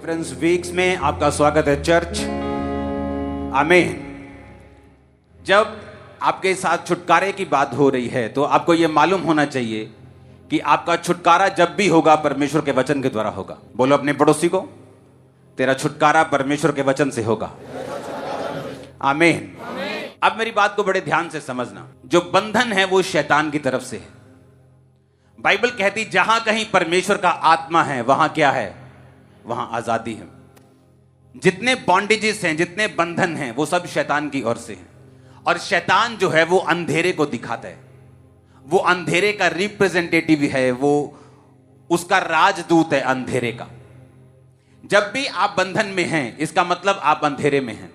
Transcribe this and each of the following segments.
Deliverance weeks में आपका स्वागत है चर्च। आमीन। जब आपके साथ छुटकारे की बात हो रही है तो आपको यह मालूम होना चाहिए कि आपका छुटकारा जब भी होगा परमेश्वर के वचन के द्वारा होगा। बोलो अपने पड़ोसी को, तेरा छुटकारा परमेश्वर के वचन से होगा। आमीन। अब मेरी बात को बड़े ध्यान से समझना। जो बंधन है वो शैतान की तरफ से है। बाइबल कहती जहां कहीं परमेश्वर का आत्मा है वहां क्या है? वहां आजादी है। जितने बॉन्डेजेस हैं, जितने बंधन हैं, वो सब शैतान की ओर से हैं। और शैतान जो है वो अंधेरे को दिखाता है, वो अंधेरे का रिप्रेजेंटेटिव है, वो उसका राजदूत है अंधेरे का। जब भी आप बंधन में हैं इसका मतलब आप अंधेरे में हैं।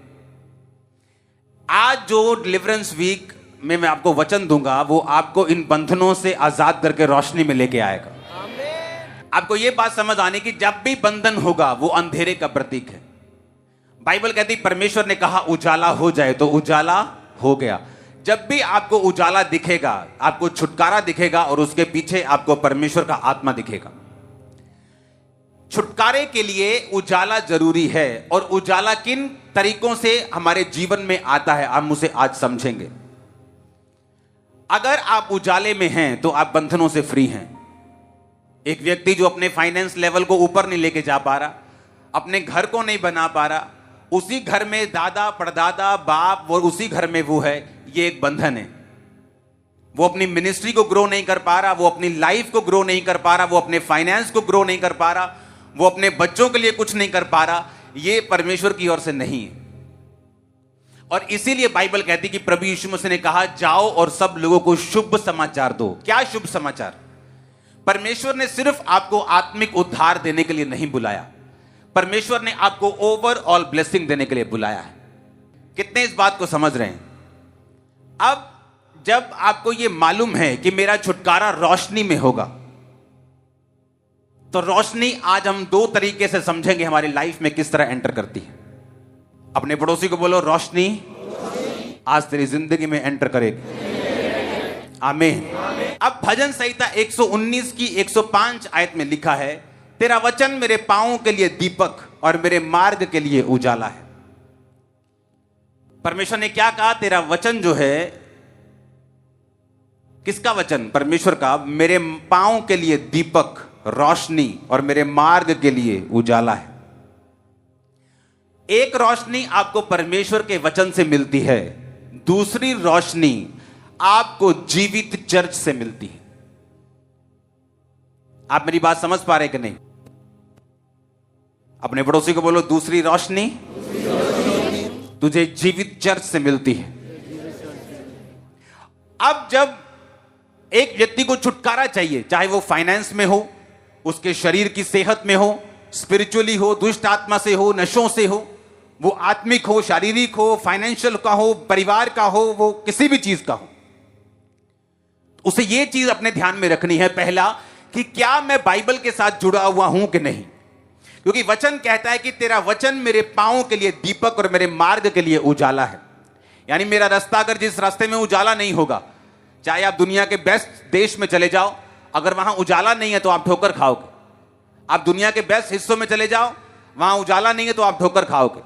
आज जो डिलीवरेंस वीक में मैं आपको वचन दूंगा वो आपको इन बंधनों से आजाद करके रोशनी में लेके आएगा। आपको यह बात समझ आने की जब भी बंधन होगा वो अंधेरे का प्रतीक है। बाइबल कहती परमेश्वर ने कहा उजाला हो जाए तो उजाला हो गया। जब भी आपको उजाला दिखेगा आपको छुटकारा दिखेगा और उसके पीछे आपको परमेश्वर का आत्मा दिखेगा। छुटकारे के लिए उजाला जरूरी है और उजाला किन तरीकों से हमारे जीवन में आता है हम उसे आज समझेंगे। अगर आप उजाले में हैं तो आप बंधनों से फ्री हैं। एक व्यक्ति जो अपने फाइनेंस लेवल को ऊपर नहीं लेके जा पा रहा, अपने घर को नहीं बना पा रहा, उसी घर में दादा परदादा बाप और उसी घर में वो है, ये एक बंधन है। वो अपनी मिनिस्ट्री को ग्रो नहीं कर पा रहा, वो अपनी लाइफ को ग्रो नहीं कर पा रहा, वो अपने फाइनेंस को ग्रो नहीं कर पा रहा, वो अपने बच्चों के लिए कुछ नहीं कर पा रहा। ये परमेश्वर की ओर से नहीं है। और इसीलिए बाइबल कहती कि प्रभु यीशु मसीह ने कहा जाओ और सब लोगों को शुभ समाचार दो। क्या शुभ समाचार? परमेश्वर ने सिर्फ आपको आत्मिक उद्धार देने के लिए नहीं बुलाया, परमेश्वर ने आपको ओवरऑल ब्लेसिंग देने के लिए बुलाया है। कितने इस बात को समझ रहे हैं? अब जब आपको यह मालूम है कि मेरा छुटकारा रोशनी में होगा, तो रोशनी आज हम दो तरीके से समझेंगे हमारी लाइफ में किस तरह एंटर करती है। अपने पड़ोसी को बोलो रोशनी आज तेरी जिंदगी में एंटर करेगी। आमीन। अब भजन संहिता 119 की 105 आयत में लिखा है तेरा वचन मेरे पांवों के लिए दीपक और मेरे मार्ग के लिए उजाला है। परमेश्वर ने क्या कहा? तेरा वचन जो है, किसका वचन? परमेश्वर का। मेरे पांवों के लिए दीपक रोशनी और मेरे मार्ग के लिए उजाला है। एक रोशनी आपको परमेश्वर के वचन से मिलती है, दूसरी रोशनी आपको जीवित चर्च से मिलती है। आप मेरी बात समझ पा रहे कि नहीं? अपने पड़ोसी को बोलो दूसरी रोशनी तुझे जीवित चर्च से मिलती है। अब जब एक व्यक्ति को छुटकारा चाहिए, चाहे वो फाइनेंस में हो, उसके शरीर की सेहत में हो, स्पिरिचुअली हो, दुष्ट आत्मा से हो, नशों से हो, वो आत्मिक हो, शारीरिक हो, फाइनेंशियल का हो, परिवार का हो, वो किसी भी चीज का हो, उसे ये चीज अपने ध्यान में रखनी है पहला कि क्या मैं बाइबल के साथ जुड़ा हुआ हूं कि नहीं। क्योंकि वचन कहता है कि तेरा वचन मेरे पांवों के लिए दीपक और मेरे मार्ग के लिए उजाला है। यानी मेरा रास्ता अगर जिस रास्ते में उजाला नहीं होगा, चाहे आप दुनिया के बेस्ट देश में चले जाओ, अगर वहां उजाला नहीं है तो आप ठोकर खाओगे। आप दुनिया के बेस्ट हिस्सों में चले जाओ, वहां उजाला नहीं है तो आप ठोकर खाओगे।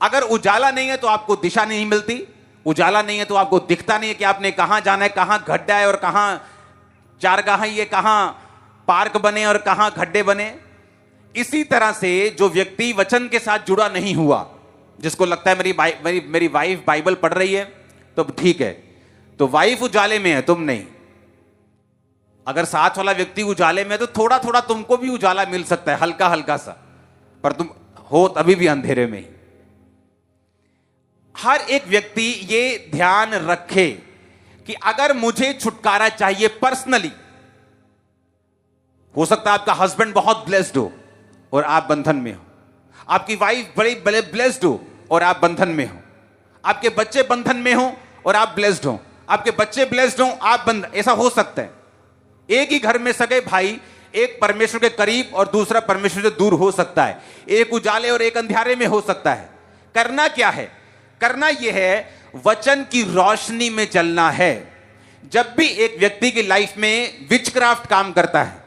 अगर उजाला नहीं है तो आपको दिशा नहीं मिलती, उजाला नहीं है तो आपको दिखता नहीं है कि आपने कहां जाना है, कहां गड्ढा है और कहां चारगाह है, कहां पार्क बने और कहां गड्ढे बने। इसी तरह से जो व्यक्ति वचन के साथ जुड़ा नहीं हुआ, जिसको लगता है मेरी वाइफ बाइबल पढ़ रही है तो ठीक है, तो वाइफ उजाले में है, तुम नहीं। अगर साथ वाला व्यक्ति उजाले में है तो थोड़ा थोड़ा तुमको भी उजाला मिल सकता है, हल्का हल्का सा, पर तुम हो तभी भी अंधेरे में ही। हर एक व्यक्ति ये ध्यान रखे कि अगर मुझे छुटकारा चाहिए पर्सनली, हो सकता है आपका हस्बैंड बहुत ब्लेस्ड हो और आप बंधन में हो, आपकी वाइफ बड़ी ब्लेस्ड हो और आप बंधन में हो, आपके बच्चे बंधन में हो और आप ब्लेस्ड हो, आपके बच्चे ब्लेस्ड हो, आप बंधन, ऐसा हो सकता है। एक ही घर में सगे भाई, एक परमेश्वर के करीब और दूसरा परमेश्वर से दूर हो सकता है, एक उजाले और एक अंधेरे में हो सकता है। करना क्या है? करना यह है वचन की रोशनी में चलना है। जब भी एक व्यक्ति की लाइफ में विचक्राफ्ट काम करता है,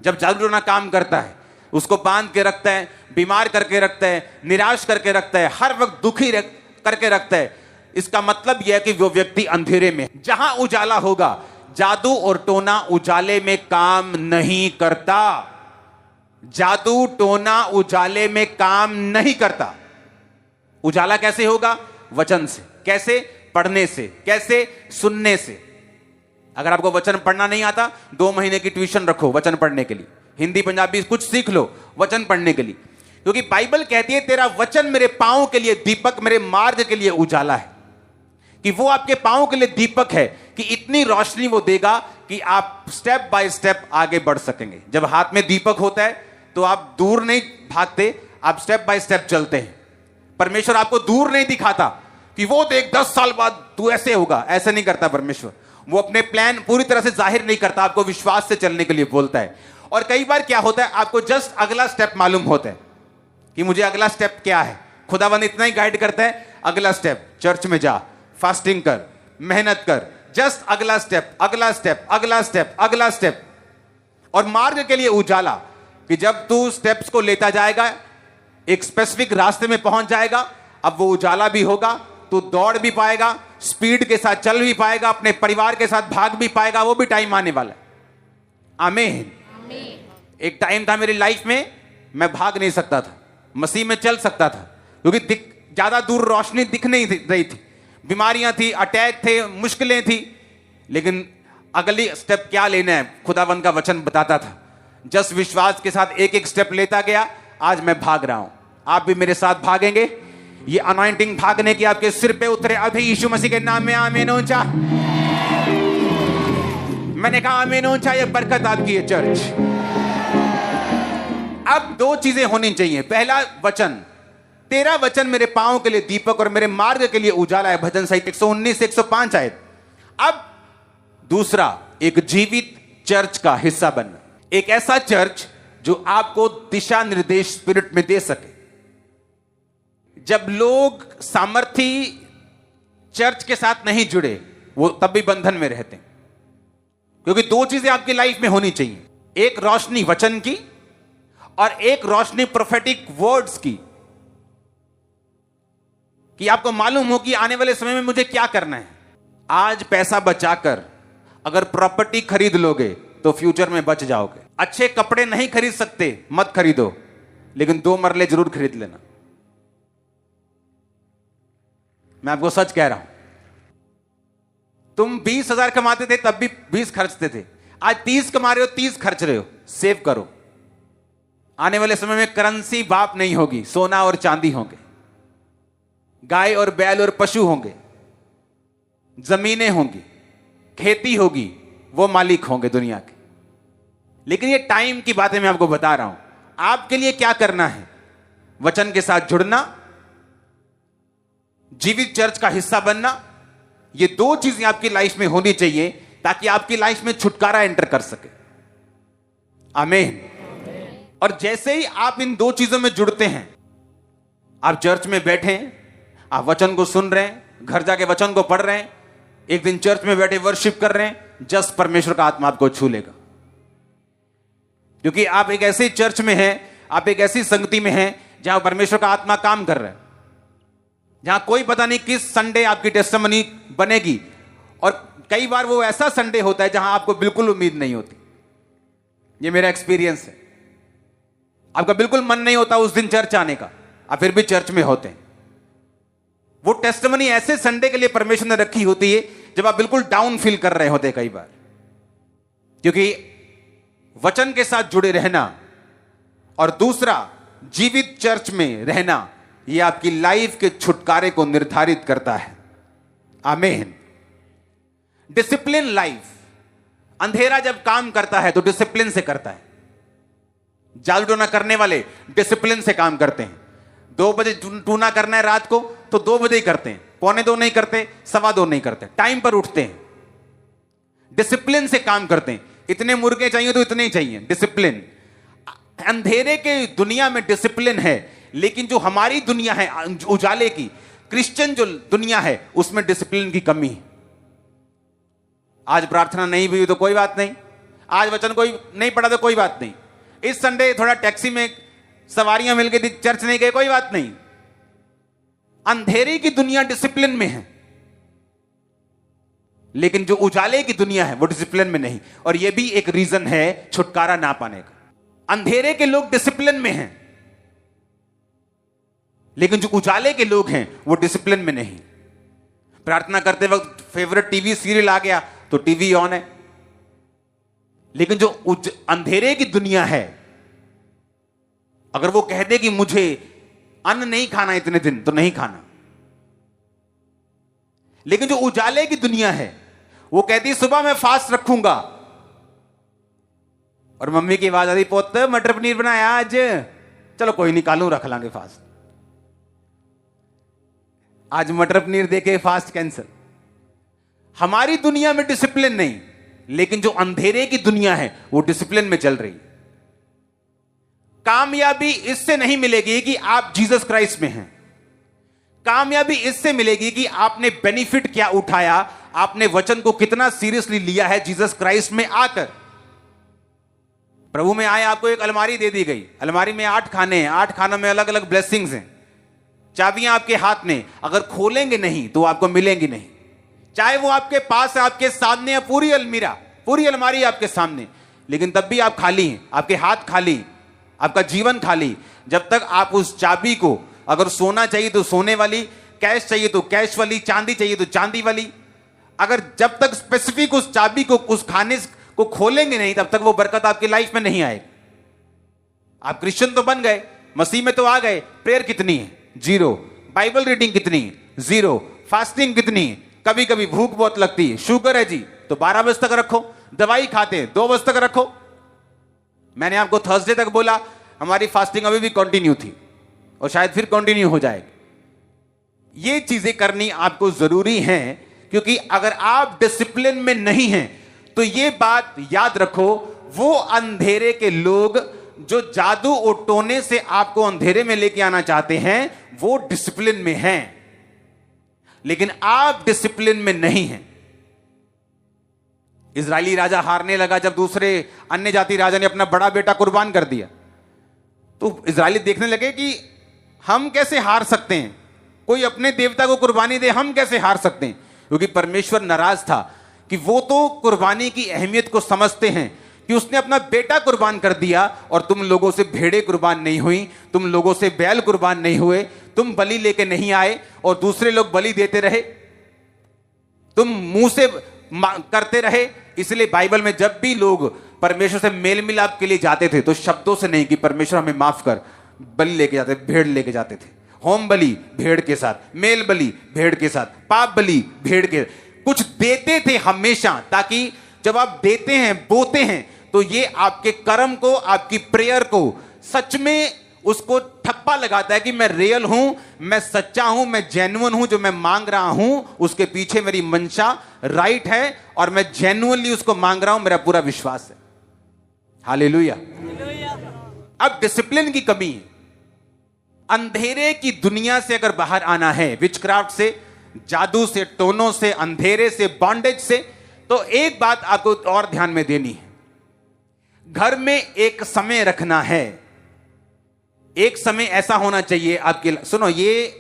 जब जादू टोना काम करता है, उसको बांध के रखता है, बीमार करके रखता है, निराश करके रखता है, हर वक्त दुखी करके रखता है। इसका मतलब यह है कि वो व्यक्ति अंधेरे में। जहां उजाला होगा, जादू और टोना उजाले में काम नहीं करता। जादू टोना उजाले में काम नहीं करता। उजाला कैसे होगा? वचन से। कैसे? पढ़ने से। कैसे? सुनने से। अगर आपको वचन पढ़ना नहीं आता, 2 महीने की ट्यूशन रखो वचन पढ़ने के लिए, हिंदी पंजाबी कुछ सीख लो वचन पढ़ने के लिए, क्योंकि बाइबल कहती है तेरा वचन मेरे पांव के लिए दीपक, मेरे मार्ग के लिए उजाला है। कि वो आपके पांव के लिए दीपक है कि इतनी रोशनी वो देगा कि आप स्टेप बाय स्टेप आगे बढ़ सकेंगे। जब हाथ में दीपक होता है तो आप दूर नहीं भागते, आप स्टेप बाय स्टेप चलते हैं। परमेश्वर आपको दूर नहीं दिखाता कि वो देख 10 साल बाद तू ऐसे होगा, ऐसे नहीं करता परमेश्वर। वो अपने प्लान पूरी तरह से जाहिर नहीं करता, आपको विश्वास से चलने के लिए बोलता है। और कई बार क्या होता है, आपको जस्ट अगला स्टेप मालूम होता है कि मुझे अगला स्टेप क्या है। खुदावंद इतना ही गाइड करता है, अगला स्टेप चर्च में जा, फास्टिंग कर, मेहनत कर, जस्ट अगला स्टेप, अगला स्टेप, अगला स्टेप, अगला स्टेप। और मार्ग के लिए उजाला कि जब तू स्टेप्स को लेता जाएगा, एक स्पेसिफिक रास्ते में पहुंच जाएगा, अब वो उजाला भी होगा, तू दौड़ भी पाएगा, स्पीड के साथ चल भी पाएगा, अपने परिवार के साथ भाग भी पाएगा। वो भी टाइम आने वाला है। आमीन। एक टाइम था मेरी लाइफ में, मैं भाग नहीं सकता था, मसीह में चल सकता था, क्योंकि ज्यादा दूर रोशनी दिख नहीं रही थी, बीमारियां थी, अटैक थे, मुश्किलें थी। लेकिन अगली स्टेप क्या लेना है, खुदावंद का वचन बताता था। जस्ट विश्वास के साथ एक एक स्टेप लेता गया, आज मैं भाग रहा हूं। आप भी मेरे साथ भागेंगे। ये अनॉइंटिंग भागने की आपके सिर पे उतरे अभी यीशु मसीह के नाम में। आमीन ऊंचा। मैंने कहा आमीन ऊंचा। ये बरकत आपकी है चर्च। अब 2 चीजें होनी चाहिए। पहला, वचन। तेरा वचन मेरे पांव के लिए दीपक और मेरे मार्ग के लिए उजाला है, भजन संहिता 119 से 105 आयत। अब दूसरा, एक जीवित चर्च का हिस्सा बनना। एक ऐसा चर्च जो आपको दिशा निर्देश स्पिरिट में दे सके। जब लोग सामर्थी चर्च के साथ नहीं जुड़े, वो तब भी बंधन में रहते हैं। क्योंकि 2 चीजें आपकी लाइफ में होनी चाहिए, एक रोशनी वचन की और एक रोशनी प्रोफेटिक वर्ड्स की, कि आपको मालूम हो कि आने वाले समय में मुझे क्या करना है। आज पैसा बचाकर अगर प्रॉपर्टी खरीद लोगे तो फ्यूचर में बच जाओगे। अच्छे कपड़े नहीं खरीद सकते, मत खरीदो, लेकिन 2 मरले जरूर खरीद लेना। मैं आपको सच कह रहा हूं। तुम 20,000 कमाते थे तब भी 20 खर्चते थे, आज 30 कमा रहे हो, 30 खर्च रहे हो। सेव करो। आने वाले समय में करेंसी बाप नहीं होगी, सोना और चांदी होंगे, गाय और बैल और पशु होंगे, जमीनें होंगी, खेती होगी, वो मालिक होंगे दुनिया के। लेकिन ये टाइम की बातें मैं आपको बता रहा हूं। आपके लिए क्या करना है? वचन के साथ जुड़ना, जीवित चर्च का हिस्सा बनना। ये 2 चीजें आपकी लाइफ में होनी चाहिए ताकि आपकी लाइफ में छुटकारा एंटर कर सके। आमीन। और जैसे ही आप इन 2 चीजों में जुड़ते हैं, आप चर्च में बैठे हैं, आप वचन को सुन रहे हैं, घर जाके वचन को पढ़ रहे हैं, एक दिन चर्च में बैठे वर्शिप कर रहे हैं, जस्ट परमेश्वर का आत्मा आपको छू लेगा। क्योंकि आप एक ऐसे चर्च में हैं, आप एक ऐसी संगति में हैं जहां परमेश्वर का आत्मा काम कर रहा है, जहां कोई पता नहीं किस संडे आपकी टेस्टिमनी बनेगी। और कई बार वो ऐसा संडे होता है जहां आपको बिल्कुल उम्मीद नहीं होती। ये मेरा एक्सपीरियंस है। आपका बिल्कुल मन नहीं होता उस दिन चर्च आने का, आप फिर भी चर्च में होते हैं। वो टेस्टिमनी ऐसे संडे के लिए परमेश्वर ने रखी होती है जब आप बिल्कुल डाउन फील कर रहे होते कई बार। क्योंकि वचन के साथ जुड़े रहना और दूसरा जीवित चर्च में रहना, यह आपकी लाइफ के छुटकारे को निर्धारित करता है। आमीन। Discipline life. अंधेरा जब काम करता है तो डिसिप्लिन से करता है। जादू टोना करने वाले डिसिप्लिन से काम करते हैं। 2 बजे टूना करना है रात को तो 2 बजे ही करते हैं, 1:45 नहीं करते, 2:15 नहीं करते, टाइम पर उठते हैं, डिसिप्लिन से काम करते हैं। इतने मुर्गे चाहिए तो इतने ही चाहिए, डिसिप्लिन। अंधेरे के दुनिया में डिसिप्लिन है, लेकिन जो हमारी दुनिया है उजाले की, क्रिश्चियन जो दुनिया है, उसमें डिसिप्लिन की कमी है। आज प्रार्थना नहीं भी हुई तो कोई बात नहीं, आज वचन कोई नहीं पढ़ा तो कोई बात नहीं, इस संडे थोड़ा टैक्सी में सवारियां मिल गई थी, चर्च नहीं गए, कोई बात नहीं। अंधेरे की दुनिया डिसिप्लिन में है, लेकिन जो उजाले की दुनिया है वो डिसिप्लिन में नहीं। और यह भी एक रीजन है छुटकारा ना पाने का। अंधेरे के लोग डिसिप्लिन में हैं, लेकिन जो उजाले के लोग हैं वो डिसिप्लिन में नहीं। प्रार्थना करते वक्त फेवरेट टीवी सीरियल आ गया तो टीवी ऑन है, लेकिन जो अंधेरे की दुनिया है, अगर वो कह दे कि मुझे अन्न नहीं खाना इतने दिन, तो नहीं खाना। लेकिन जो उजाले की दुनिया है वो कहती सुबह मैं फास्ट रखूंगा, और मम्मी की आवाज आती पोत मटर पनीर बनाया आज, चलो कोई नहीं कालू रख लांगे फास्ट। आज मटर पनीर देके फास्ट कैंसिल। हमारी दुनिया में डिसिप्लिन नहीं, लेकिन जो अंधेरे की दुनिया है वो डिसिप्लिन में चल रही है। कामयाबी इससे नहीं मिलेगी कि आप जीसस क्राइस्ट में हैं। कामयाबी इससे मिलेगी कि आपने बेनिफिट क्या उठाया, आपने वचन को कितना सीरियसली लिया है जीसस क्राइस्ट में आकर। प्रभु में आए, आपको एक अलमारी दे दी गई, अलमारी में 8 खाने हैं, 8 खानों में अलग अलग ब्लेसिंग्स हैं, चाबियां आपके हाथ में, अगर खोलेंगे नहीं तो आपको मिलेंगी नहीं। चाहे वो आपके पास है, आपके सामने है, पूरी अलमीरा, पूरी अलमारी आपके सामने, लेकिन तब भी आप खाली हैं, आपके हाथ खाली, आपका जीवन खाली। जब तक आप उस चाबी को, अगर सोना चाहिए तो सोने वाली, कैश चाहिए तो कैश वाली, चांदी चाहिए तो चांदी वाली, अगर जब तक स्पेसिफिक उस चाबी को, उस खाने को खोलेंगे नहीं, तब तक वो बरकत आपकी लाइफ में नहीं आएगी। आप क्रिश्चियन तो बन गए, मसीह में तो आ गए, प्रेयर कितनी है? 0। बाइबल रीडिंग कितनी है? 0। फास्टिंग कितनी है? कभी कभी भूख बहुत लगती है, शुगर है जी तो 12 बजे तक रखो, दवाई खाते हैं 2 बजे तक रखो। मैंने आपको थर्सडे तक बोला, हमारी फास्टिंग अभी भी कंटिन्यू थी और शायद फिर कंटिन्यू हो जाएगी। ये चीजें करनी आपको जरूरी है, क्योंकि अगर आप डिसिप्लिन में नहीं हैं तो ये बात याद रखो, वो अंधेरे के लोग जो जादू और टोने से आपको अंधेरे में लेके आना चाहते हैं वो डिसिप्लिन में हैं, लेकिन आप डिसिप्लिन में नहीं हैं। इजरायली राजा हारने लगा जब दूसरे अन्य जाति राजा ने अपना बड़ा बेटा कुर्बान कर दिया, तो इजरायली देखने लगे कि हम कैसे हार सकते हैं, कोई अपने देवता को कुर्बानी दे, हम कैसे हार सकते हैं। क्योंकि परमेश्वर नाराज था कि वो तो कुर्बानी की अहमियत को समझते हैं कि उसने अपना बेटा कुर्बान कर दिया और तुम लोगों से भेड़ें कुर्बान नहीं हुई, तुम लोगों से बैल कुर्बान नहीं हुए, तुम बलि लेके नहीं आए और दूसरे लोग बलि देते रहे, तुम मुंह से करते रहे। इसलिए बाइबल में जब भी लोग परमेश्वर से मेल मिलाप के लिए जाते थे तो शब्दों से नहीं कि परमेश्वर हमें माफ कर, बलि लेके जाते, भेड़ लेके जाते थे। होम बलि भेड़ के साथ, मेल बलि भेड़ के साथ, पाप बलि भेड़ के, कुछ देते थे हमेशा, ताकि जब आप देते हैं, बोते हैं, तो ये आपके कर्म को, आपकी प्रेयर को सच में उसको ठप्पा लगाता है कि मैं रियल हूं, मैं सच्चा हूं, मैं जेन्युइन हूं, जो मैं मांग रहा हूं उसके पीछे मेरी मंशा राइट है और मैं जेन्युइनली उसको मांग रहा हूं, मेरा पूरा विश्वास है। हालेलुया। अब डिसिप्लिन की कमी है। अंधेरे की दुनिया से अगर बाहर आना है, विचक्राफ्ट से, जादू से, टोनों से, अंधेरे से, बॉन्डेज से, तो एक बात आपको और ध्यान में देनी है, घर में एक समय रखना है। एक समय ऐसा होना चाहिए आपके, सुनो, ये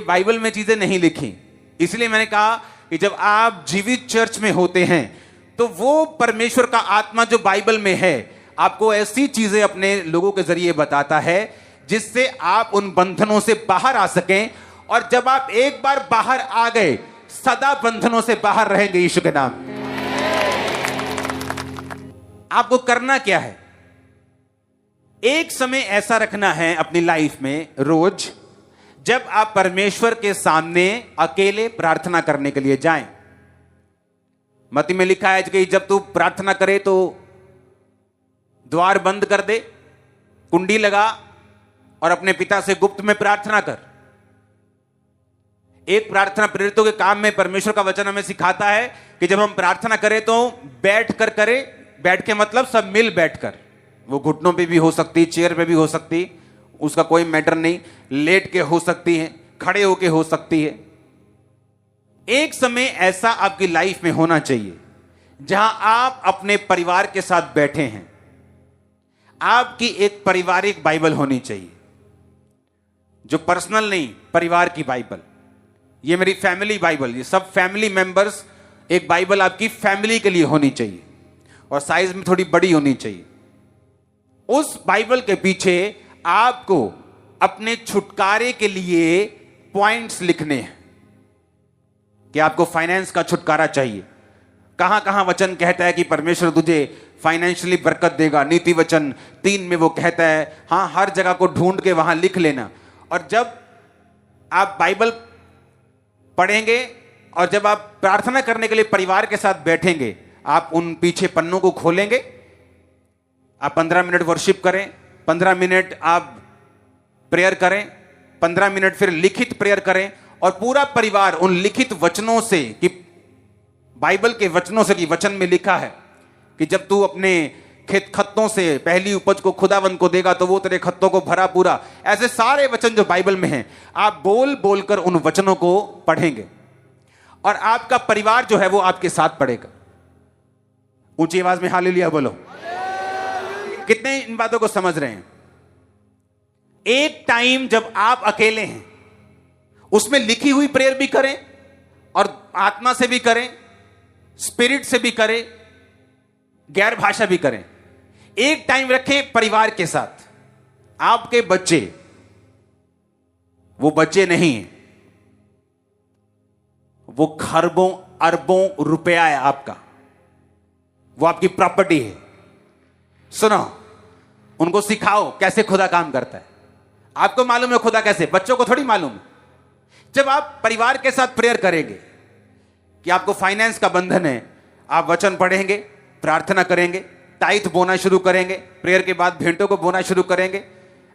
बाइबल में चीजें नहीं लिखी, इसलिए मैंने कहा कि जब आप जीवित चर्च में होते हैं तो वो परमेश्वर का आत्मा जो बाइबल में है आपको ऐसी चीजें अपने लोगों के जरिए बताता है जिससे आप उन बंधनों से बाहर आ सकें, और जब आप एक बार बाहर आ गए सदा बंधनों से बाहर रहेंगे यीशु के नाम। आपको करना क्या है? एक समय ऐसा रखना है अपनी लाइफ में रोज, जब आप परमेश्वर के सामने अकेले प्रार्थना करने के लिए जाएं। मत्ती में लिखा है कि जब तू प्रार्थना करे तो द्वार बंद कर दे, कुंडी लगा और अपने पिता से गुप्त में प्रार्थना कर। एक प्रार्थना प्रेरितों के काम में परमेश्वर का वचन हमें सिखाता है कि जब हम प्रार्थना करें तो बैठ कर करें। बैठ के मतलब सब मिल बैठकर, वो घुटनों पे भी हो सकती, चेयर पे भी हो सकती, उसका कोई मैटर नहीं, लेट के हो सकती है, खड़े होके हो सकती है। एक समय ऐसा आपकी लाइफ में होना चाहिए जहां आप अपने परिवार के साथ बैठे हैं, आपकी एक पारिवारिक बाइबल होनी चाहिए, जो पर्सनल नहीं, परिवार की बाइबल। ये मेरी फैमिली बाइबल, ये सब फैमिली मेंबर्स, एक बाइबल आपकी फैमिली के लिए होनी चाहिए और साइज में थोड़ी बड़ी होनी चाहिए। उस बाइबल के पीछे आपको अपने छुटकारे के लिए पॉइंट्स लिखने हैं कि आपको फाइनेंस का छुटकारा चाहिए। कहां कहां वचन कहता है कि परमेश्वर तुझे फाइनेंशियली बरकत देगा। नीति वचन 3 में वो कहता है। हां, हर जगह को ढूंढ के वहां लिख लेना। और जब आप बाइबल पढ़ेंगे और जब आप प्रार्थना करने के लिए परिवार के साथ बैठेंगे, आप उन पीछे पन्नों को खोलेंगे, आप 15 मिनट वर्शिप करें, 15 मिनट आप प्रेयर करें, 15 मिनट फिर लिखित प्रेयर करें, और पूरा परिवार उन लिखित वचनों से, कि बाइबल के वचनों से, कि वचन में लिखा है कि जब तू अपने खेत खत्तों से पहली उपज को खुदावंद को देगा तो वो तेरे खत्तों को भरा पूरा। ऐसे सारे वचन जो बाइबल में हैं, आप बोल बोलकर उन वचनों को पढ़ेंगे और आपका परिवार जो है वो आपके साथ पढ़ेगा। ऊंची आवाज में हालेलुया बोलो। कितने इन बातों को समझ रहे हैं? एक टाइम जब आप अकेले हैं, उसमें लिखी हुई प्रेयर भी करें और आत्मा से भी करें, स्पिरिट से भी करें, गैर भाषा भी करें। एक टाइम रखें परिवार के साथ। आपके बच्चे वो बच्चे नहीं हैं, वो खरबों अरबों रुपया है आपका, वो आपकी प्रॉपर्टी है। सुनो, उनको सिखाओ कैसे खुदा काम करता है। आपको मालूम है खुदा कैसे, बच्चों को थोड़ी मालूम है। जब आप परिवार के साथ प्रेयर करेंगे कि आपको फाइनेंस का बंधन है, आप वचन पढ़ेंगे, प्रार्थना करेंगे, टाइथ बोना शुरू करेंगे, प्रेयर के बाद भेंटों को बोना शुरू करेंगे,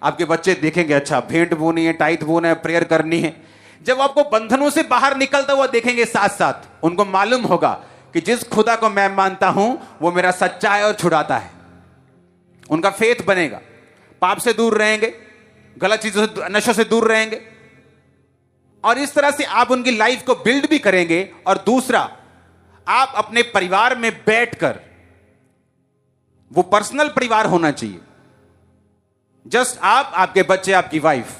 आपके बच्चे देखेंगे अच्छा भेंट बोनी है, टाइथ बोना है, प्रेयर करनी है। जब आपको बंधनों से बाहर निकलता हुआ देखेंगे, साथ साथ उनको मालूम होगा कि जिस खुदा को मैं मानता हूं वो मेरा सच्चा है और छुड़ाता है। उनका फेथ बनेगा, पाप से दूर रहेंगे, गलत चीजों से, नशों से दूर रहेंगे, और इस तरह से आप उनकी लाइफ को बिल्ड भी करेंगे। और दूसरा, आप अपने परिवार में बैठकर, वो पर्सनल परिवार होना चाहिए, जस्ट आप, आपके बच्चे, आपकी वाइफ,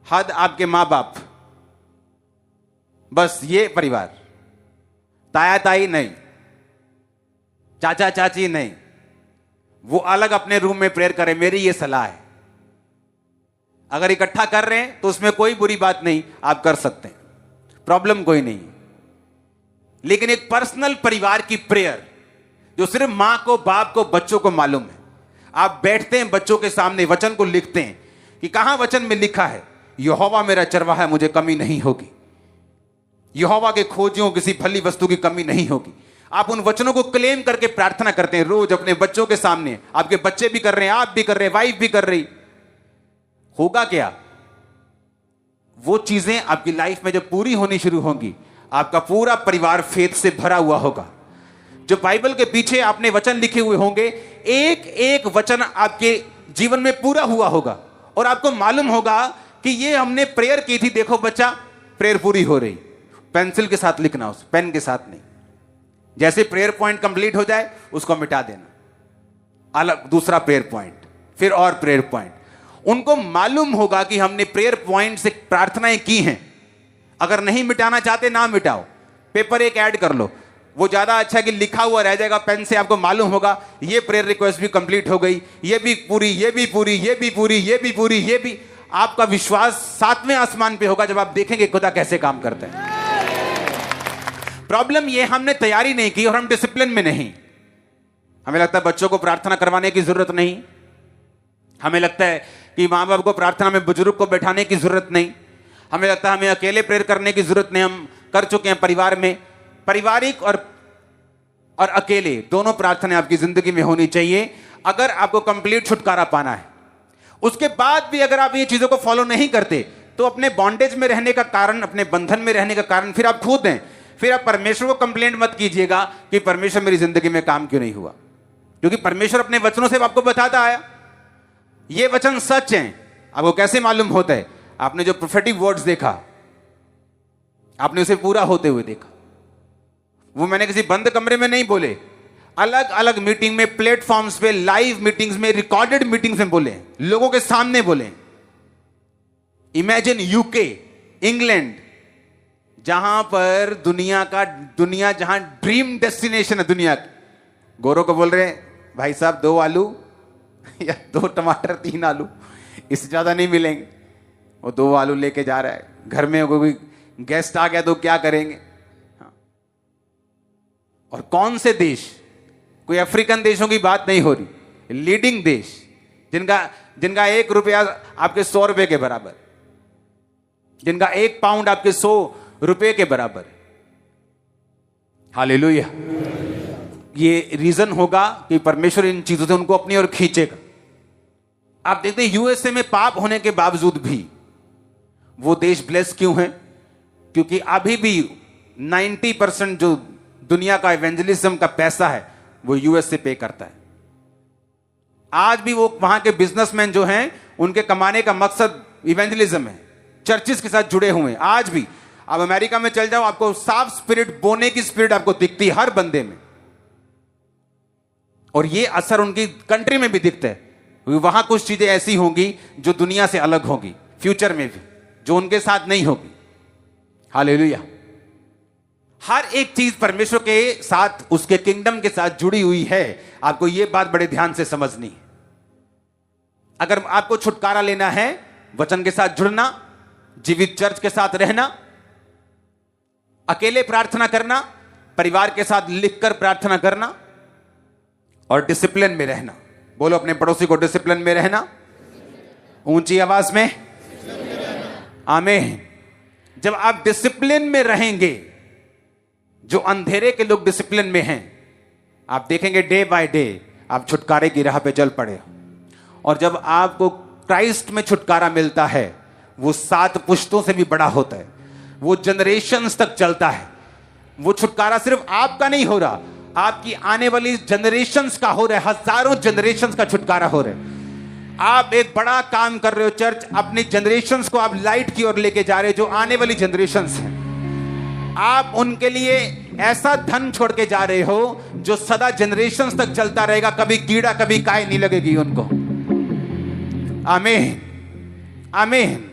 हद आपके मां बाप, बस ये परिवार। ताया ताई नहीं, चाचा चाची नहीं, वो अलग अपने रूम में प्रेयर करें। मेरी ये सलाह है। अगर इकट्ठा कर रहे हैं तो उसमें कोई बुरी बात नहीं, आप कर सकते हैं, प्रॉब्लम कोई नहीं। लेकिन एक पर्सनल परिवार की प्रेयर जो सिर्फ मां को, बाप को, बच्चों को मालूम है, आप बैठते हैं बच्चों के सामने, वचन को लिखते हैं कि कहां वचन में लिखा है, यहोवा मेरा चरवाहा है, मुझे कमी नहीं होगी। यहोवा के खोजियों किसी भली वस्तु की कमी नहीं होगी। आप उन वचनों को क्लेम करके प्रार्थना करते हैं रोज अपने बच्चों के सामने। आपके बच्चे भी कर रहे हैं, आप भी कर रहे हैं, वाइफ भी कर रही। होगा क्या? वो चीजें आपकी लाइफ में जब पूरी होनी शुरू होंगी, आपका पूरा परिवार फेथ से भरा हुआ होगा। जो बाइबल के पीछे आपने वचन लिखे हुए होंगे, एक एक वचन आपके जीवन में पूरा हुआ होगा और आपको मालूम होगा कि ये हमने प्रेयर की थी, देखो बच्चा प्रेयर पूरी हो रही। पेंसिल के साथ लिखना, उस पेन के साथ नहीं। जैसे प्रेयर पॉइंट कंप्लीट हो जाए उसको मिटा देना, अलग दूसरा प्रेयर पॉइंट, फिर और प्रेयर पॉइंट। उनको मालूम होगा कि हमने प्रेयर पॉइंट से प्रार्थनाएं की हैं। अगर नहीं मिटाना चाहते ना मिटाओ, पेपर एक ऐड कर लो, वो ज्यादा अच्छा कि लिखा हुआ रह जाएगा पेन से। आपको मालूम होगा ये प्रेयर रिक्वेस्ट भी कंप्लीट हो गई, ये भी पूरी, ये भी पूरी, ये भी पूरी, ये भी पूरी, ये भी। आपका विश्वास 7वें आसमान पे होगा जब आप देखेंगे खुदा कैसे काम करता है। प्रॉब्लम ये, हमने तैयारी नहीं की और हम डिसिप्लिन में नहीं। हमें लगता है बच्चों को प्रार्थना करवाने की जरूरत नहीं, हमें लगता है कि माँ बाप को प्रार्थना में बुजुर्ग को बैठाने की जरूरत नहीं, हमें लगता है हमें अकेले प्रेयर करने की जरूरत नहीं। हम कर चुके हैं परिवार में। पारिवारिक और अकेले दोनों प्रार्थनाएं आपकी जिंदगी में होनी चाहिए अगर आपको कंप्लीट छुटकारा पाना है। उसके बाद भी अगर आप ये चीजों को फॉलो नहीं करते तो अपने बॉन्डेज में रहने का कारण, अपने बंधन में रहने का कारण फिर आप खुद हैं। फिर आप परमेश्वर को कंप्लेंट मत कीजिएगा कि परमेश्वर मेरी जिंदगी में काम क्यों नहीं हुआ, क्योंकि परमेश्वर अपने वचनों से आपको बताता आया ये वचन सच हैं। आपको कैसे मालूम होता है? आपने जो प्रोफेटिक वर्ड्स देखा, आपने उसे पूरा होते हुए देखा। वो मैंने किसी बंद कमरे में नहीं बोले, अलग अलग मीटिंग में, प्लेटफॉर्म्स पे, लाइव मीटिंग्स में, रिकॉर्डेड मीटिंग्स में बोले, लोगों के सामने बोले। इमेजिन यूके, इंग्लैंड, जहां पर दुनिया जहां ड्रीम डेस्टिनेशन है दुनिया की, गोरों को बोल रहे हैं भाई साहब 2 आलू या 2 टमाटर 3 आलू, इससे ज्यादा नहीं मिलेंगे। वो 2 आलू लेके जा रहा है, घर में कोई गेस्ट आ गया तो क्या करेंगे। हाँ। और कौन से देश, कोई अफ्रीकन देशों की बात नहीं हो रही, लीडिंग देश जिनका 1 रुपया आपके 100 रुपए के बराबर, जिनका 1 पाउंड आपके 100 रुपए के बराबर। हालेलुया। ये रीजन होगा कि परमेश्वर इन चीजों से उनको अपनी ओर खींचेगा। आप देखते हैं यूएसए में पाप होने के बावजूद भी वो देश ब्लेस क्यों है? क्योंकि अभी भी 90% जो दुनिया का इवेंजलिज्म का पैसा है वो यूएसए पे करता है। आज भी वो वहां के बिजनेसमैन जो हैं उनके कमाने का मकसद इवेंजलिज्म है, चर्चिस के साथ जुड़े हुए हैं। आज भी आप अमेरिका में चल जाओ, आपको साफ स्पिरिट, बोने की स्पिरिट आपको दिखती है हर बंदे में, और ये असर उनकी कंट्री में भी दिखता है। वहां कुछ चीजें ऐसी होंगी जो दुनिया से अलग होगी फ्यूचर में भी, जो उनके साथ नहीं होगी। हालेलुया। हर एक चीज परमेश्वर के साथ, उसके किंगडम के साथ जुड़ी हुई है। आपको यह बात बड़े ध्यान से समझनी है। अगर आपको छुटकारा लेना है, वचन के साथ जुड़ना, जीवित चर्च के साथ रहना, अकेले प्रार्थना करना, परिवार के साथ लिखकर प्रार्थना करना, और डिसिप्लिन में रहना। बोलो अपने पड़ोसी को, डिसिप्लिन में रहना। ऊंची आवाज में आमीन। जब आप डिसिप्लिन में रहेंगे, जो अंधेरे के लोग डिसिप्लिन में हैं, आप देखेंगे डे बाय डे आप छुटकारे की राह पे चल पड़े। और जब आपको क्राइस्ट में छुटकारा मिलता है, वो 7 पुश्तों से भी बड़ा होता है, वो जनरेशंस तक चलता है। वो छुटकारा सिर्फ आपका नहीं हो रहा, आपकी आने वाली जनरेशंस का हो रहा है, हजारों जनरेशंस का छुटकारा हो रहा है। आप एक बड़ा काम कर रहे हो चर्च, अपनी जनरेशंस को आप लाइट की ओर लेके जा रहे हो, जो आने वाली जनरेशंस हैं। आप उनके लिए ऐसा धन छोड़ के जा रहे हो जो सदा जनरेशंस तक चलता रहेगा, कभी कीड़ा कभी काय नहीं लगेगी उनको। आमीन आमीन।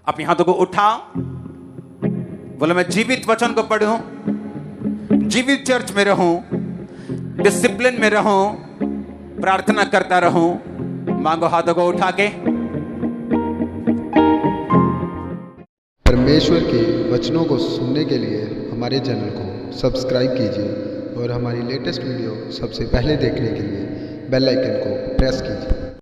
अपने हाथों को उठाओ, बोलो मैं जीवित वचन को पढ़ूं, जीवित चर्च में रहूं, डिसिप्लिन में रहूं, प्रार्थना करता रहूं। मांगो हाथों को उठा के। परमेश्वर के वचनों को सुनने के लिए हमारे चैनल को सब्सक्राइब कीजिए और हमारी लेटेस्ट वीडियो सबसे पहले देखने के लिए बेल आइकन को प्रेस कीजिए।